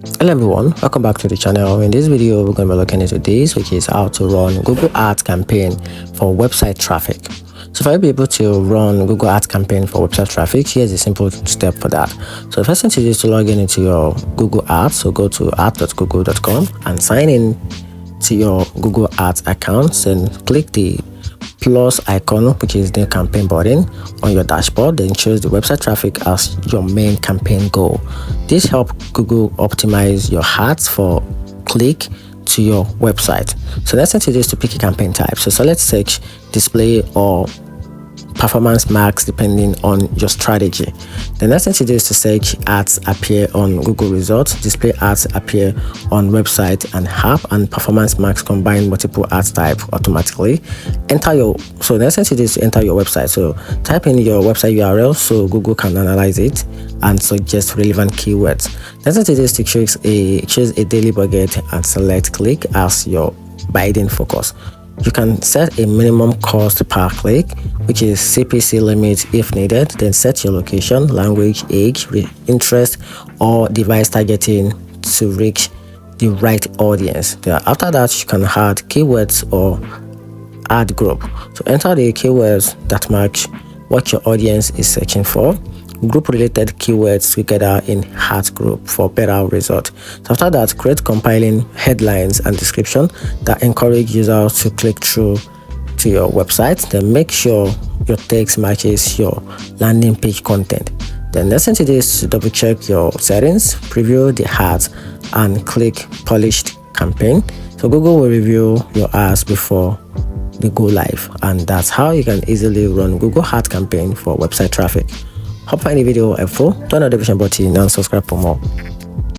Hello everyone, welcome back to the channel. In this video we're going to be looking into this, which is how to run Google Ads campaign for website traffic. So for you to be able to run Google Ads campaign for website traffic, here's a simple step for that. So the first thing to do is to log in into your Google Ads. So go to ads.google.com and sign in to your Google Ads account, then click the plus icon, which is the campaign button on your dashboard, then choose the website traffic as your main campaign goal. This helps Google optimize your ads for click to your website. So next thing to do is to pick a campaign type. So select search, display, or performance max depending on your strategy. The next thing to do is to search ads appear on Google results, display ads appear on website and app, and performance max combine multiple ads type automatically. So the next thing to do is to enter your website. So type in your website URL so Google can analyze it and suggest relevant keywords. The next thing to do is to choose a daily budget and select click as your buying focus. You can set a minimum cost per click, which is CPC limit if needed, then set your location, language, age, interest, or device targeting to reach the right audience. After that, you can add keywords or ad group. So enter the keywords that match what your audience is searching for. Group related keywords together in ad group for better result. So after that, create compiling headlines and description that encourage users to click through to your website. Then make sure your text matches your landing page content. Then next thing to do is to double check your settings, preview the ads, and click polished campaign. So Google will review your ads before they go live, and that's how you can easily run Google Ads campaign for website traffic. Hope you find the video helpful. Turn on the notification button and subscribe for more.